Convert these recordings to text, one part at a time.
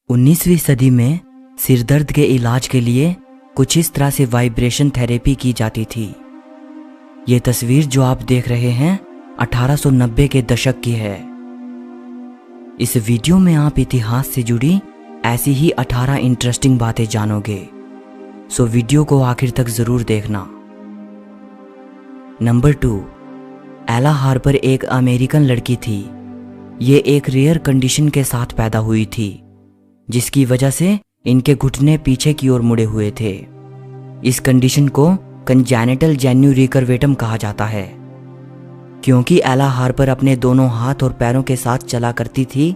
19वीं सदी में सिरदर्द के इलाज के लिए कुछ इस तरह से वाइब्रेशन थेरेपी की जाती थी। ये तस्वीर जो आप देख रहे हैं 1890 के दशक की है। इस वीडियो में आप इतिहास से जुड़ी ऐसी ही 18 इंटरेस्टिंग बातें जानोगे, सो वीडियो को आखिर तक जरूर देखना। नंबर 2, एला हार्पर एक अमेरिकन लड़की थी। ये एक रेयर कंडीशन के साथ पैदा हुई थी, जिसकी वजह से इनके घुटने पीछे की ओर मुड़े हुए थे। इस कंडीशन को कंजेनिटल जेन्यू रिकर्वेटम कहा जाता है। क्योंकि एला हार्पर अपने दोनों हाथ और पैरों के साथ चला करती थी,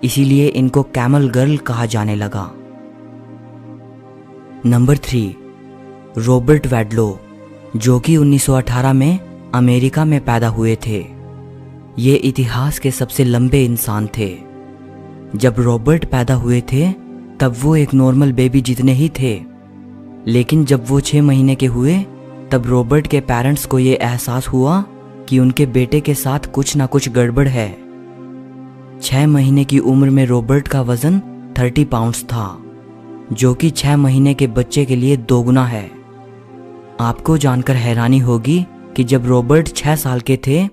इसीलिए इनको कैमल गर्ल कहा जाने लगा। नंबर 3, रॉबर्ट वैडलो, जो कि 1918 में अमेरिका में पैदा हुए थे। ये इतिहास के सबसे लंबे इंसान थे। जब रॉबर्ट पैदा हुए थे तब वो एक नॉर्मल बेबी जितने ही थे, लेकिन जब वो 6 महीने के हुए तब रॉबर्ट के पेरेंट्स को ये एहसास हुआ कि उनके बेटे के साथ कुछ ना कुछ गड़बड़ है। 6 महीने की उम्र में रॉबर्ट का वजन 30 पाउंड्स था, जो कि 6 महीने के बच्चे के लिए दोगुना है। आपको जानकर हैरानी होगी कि जब रॉबर्ट 6 साल के थे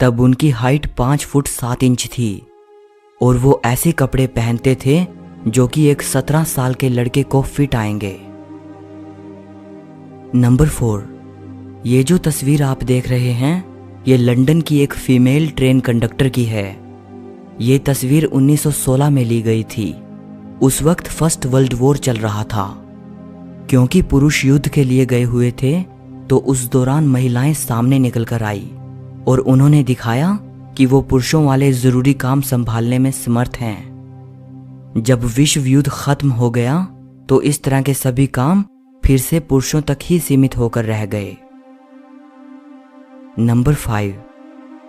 तब उनकी हाइट 5 फुट 7 इंच थी और वो ऐसे कपड़े पहनते थे जो कि एक 17 साल के लड़के को फिट आएंगे। नंबर 4, ये जो तस्वीर आप देख रहे हैं ये लंदन की एक फीमेल ट्रेन कंडक्टर की है। ये तस्वीर 1916 में ली गई थी। उस वक्त फर्स्ट वर्ल्ड वॉर चल रहा था। क्योंकि पुरुष युद्ध के लिए गए हुए थे तो उस दौरान महिलाएं सामने निकल कर आई और उन्होंने दिखाया कि वो पुरुषों वाले जरूरी काम संभालने में समर्थ हैं। जब विश्व युद्ध खत्म हो गया तो इस तरह के सभी काम फिर से पुरुषों तक ही सीमित होकर रह गए। नंबर 5,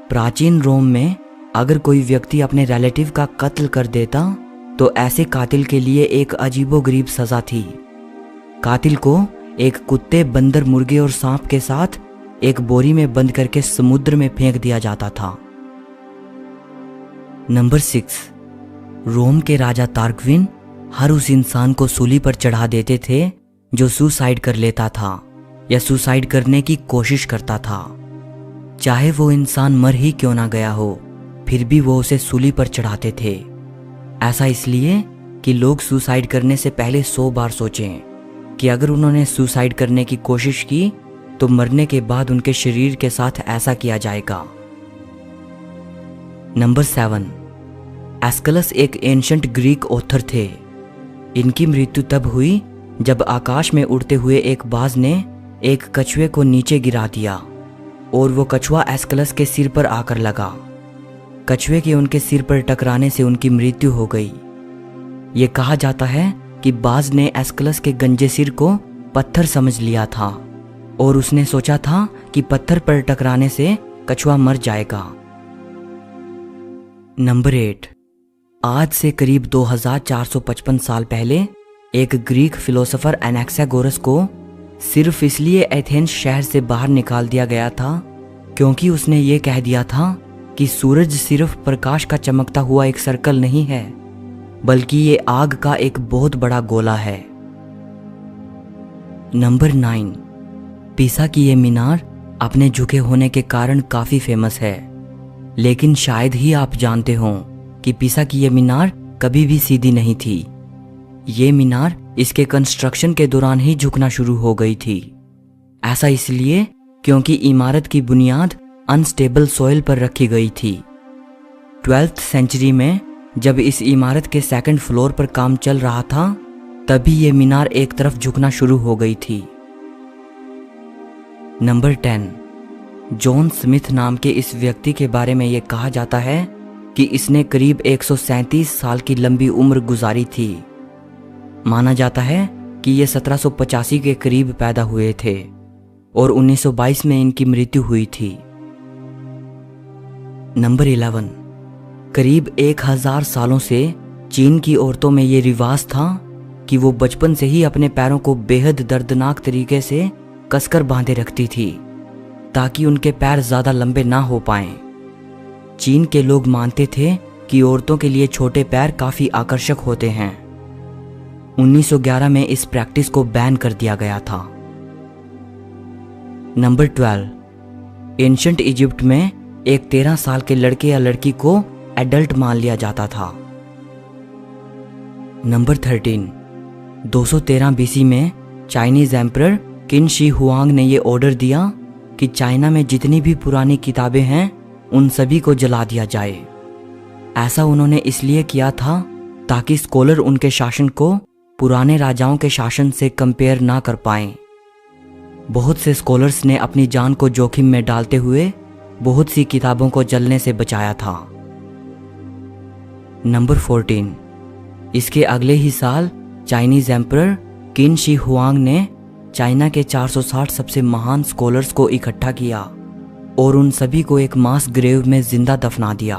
प्राचीन रोम में अगर कोई व्यक्ति अपने रिलेटिव का कत्ल कर देता तो ऐसे कातिल के लिए एक अजीबोगरीब सजा थी। कातिल को एक कुत्ते, बंदर, मुर्गे और सांप के साथ एक बोरी में बंद करके समुद्र में फेंक दिया जाता था। नंबर 6, रोम के राजा तार्क्विन हर उस इंसान को सूली पर चढ़ा देते थे जो सुसाइड कर लेता था या सुसाइड करने की कोशिश करता था। चाहे वो इंसान मर ही क्यों ना गया हो, फिर भी वो उसे सूली पर चढ़ाते थे। ऐसा इसलिए कि लोग सुसाइड करने से पहले 100 बार सोचें कि अगर उन्होंने सुसाइड करने की कोशिश की तो मरने के बाद उनके शरीर के साथ ऐसा किया जाएगा। नंबर 7, एस्कलस एक एंशंट ग्रीक ऑथर थे। इनकी मृत्यु तब हुई जब आकाश में उड़ते हुए एक बाज ने एक कछुए को नीचे गिरा दिया और वो कछुआ एस्कलस के सिर पर आकर लगा। कछुए के उनके सिर पर टकराने से उनकी मृत्यु हो गई। ये कहा जाता है कि बाज ने एस्कलस के गंजे सिर को पत्थर समझ लिया था और उसने सोचा था कि पत्थर पर टकराने से कछुआ मर जाएगा। नंबर 8, आज से करीब 2455 साल पहले एक ग्रीक फिलोसोफर एनेक्सागोरस को सिर्फ इसलिए एथेंस शहर से बाहर निकाल दिया गया था क्योंकि उसने ये कह दिया था कि सूरज सिर्फ प्रकाश का चमकता हुआ एक सर्कल नहीं है, बल्कि ये आग का एक बहुत बड़ा गोला है। नंबर 9, पीसा की ये मीनार अपने झुके होने के कारण काफी फेमस है, लेकिन शायद ही आप जानते हो कि पीसा की ये मीनार कभी भी सीधी नहीं थी। ये मीनार इसके कंस्ट्रक्शन के दौरान ही झुकना शुरू हो गई थी। ऐसा इसलिए क्योंकि इमारत की बुनियाद अनस्टेबल सॉइल पर रखी गई थी। 12th सेंचुरी में जब इस इमारत के 2nd फ्लोर पर काम चल रहा था तभी ये मीनार एक तरफ झुकना शुरू हो गई थी। नंबर 10, जॉन स्मिथ नाम के इस व्यक्ति के बारे में यह कहा जाता है कि इसने करीब 137 साल की लंबी उम्र गुजारी थी। माना जाता है कि ये 1785 के करीब पैदा हुए थे और 1922 में इनकी मृत्यु हुई थी। नंबर 11, करीब 1000 सालों से चीन की औरतों में ये रिवाज था कि वो बचपन से ही अपने पैरों को बेहद दर्दनाक तरीके से कसकर बांधे रखती थी ताकि उनके पैर ज्यादा लंबे ना हो पाएं। चीन के लोग मानते थे कि औरतों के लिए छोटे पैर काफी आकर्षक होते हैं 1911 में इस प्रैक्टिस को बैन कर दिया गया था। नंबर 12, एंशंट इजिप्ट में एक 13 साल के लड़के या लड़की को एडल्ट मान लिया जाता था। नंबर 13, 213 बीसी में चाइनीज एम्परर किन शी हुआंग ने यह ऑर्डर दिया कि चाइना में जितनी भी पुरानी किताबें हैं उन सभी को जला दिया जाए। ऐसा उन्होंने इसलिए किया था ताकि स्कॉलर उनके शासन को पुराने राजाओं के शासन से कंपेयर ना कर पाएं। बहुत से स्कॉलर्स ने अपनी जान को जोखिम में डालते हुए बहुत सी किताबों को जलने से बचाया था। नंबर 14, इसके अगले ही साल चाइनीज एम्परर किन शी हुआंग ने चाइना के 460 सबसे महान स्कॉलर्स को इकट्ठा किया और उन सभी को एक मास ग्रेव में जिंदा दफना दिया।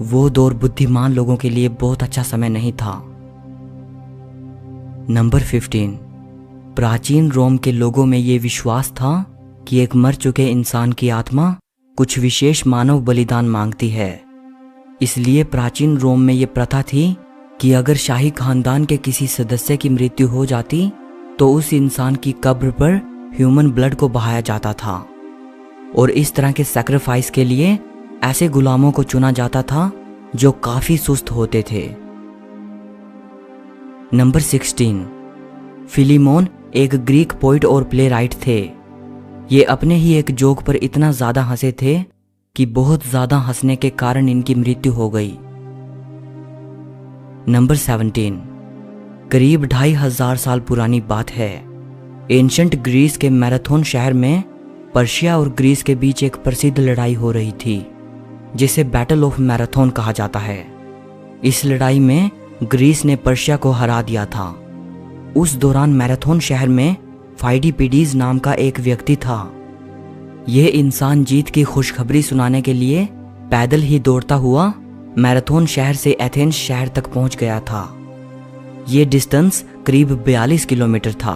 वो दौर बुद्धिमान लोगों के लिए बहुत अच्छा समय नहीं था। नंबर 15, प्राचीन रोम के लोगों में ये विश्वास था कि एक मर चुके इंसान की आत्मा कुछ विशेष मानव बलिदान मांगती है। इसलिए प्राचीन रोम में ये प्रथा थी कि अगर शाही खानदान के किसी सदस्य की मृत्यु हो जाती तो उस इंसान की कब्र पर ह्यूमन ब्लड को बहाया जाता था और इस तरह के सैक्रिफाइस के लिए ऐसे गुलामों को चुना जाता था जो काफी सुस्त होते थे। नंबर 16, फिलीमोन एक ग्रीक पोइट और प्लेराइट थे। ये अपने ही एक जोक पर इतना ज्यादा हंसे थे कि बहुत ज्यादा हंसने के कारण इनकी मृत्यु हो गई। नंबर 17, करीब 2500 साल पुरानी बात है। एंशंट ग्रीस के मैराथन शहर में पर्शिया और ग्रीस के बीच एक प्रसिद्ध लड़ाई हो रही थी जिसे बैटल ऑफ मैराथन कहा जाता है। इस लड़ाई में ग्रीस ने पर्शिया को हरा दिया था। उस दौरान मैराथन शहर में फाइडिपिडीज नाम का एक व्यक्ति था। यह इंसान जीत की खुशखबरी सुनाने के लिए पैदल ही दौड़ता हुआ मैराथन शहर से एथेंस शहर तक पहुंच गया था। यह डिस्टेंस करीब 42 किलोमीटर था।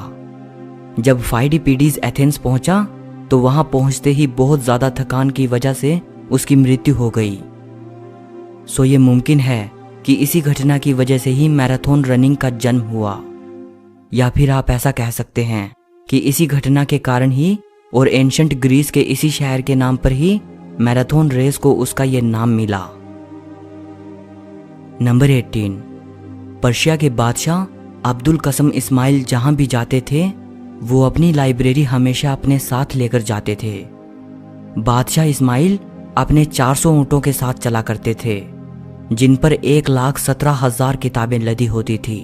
जब फाइडिपिडीज एथेंस पहुंचा तो वहां पहुंचते ही बहुत ज्यादा थकान की वजह से उसकी मृत्यु हो गई। सो ये मुमकिन है कि इसी घटना की वजह से ही मैराथन रनिंग का जन्म हुआ, या फिर आप ऐसा कह सकते हैं कि इसी घटना के कारण ही और एंशंट ग्रीस के इसी शहर के नाम पर ही मैराथन रेस को उसका यह नाम मिला। नंबर 18, पर्शिया के बादशाह अब्दुल कसम इस्माइल जहां भी जाते थे वो अपनी लाइब्रेरी हमेशा अपने साथ लेकर जाते थे। बादशाह इस्माइल अपने 400 ऊंटों के साथ चला करते थे जिन पर 1,17,000 किताबें लदी होती थी।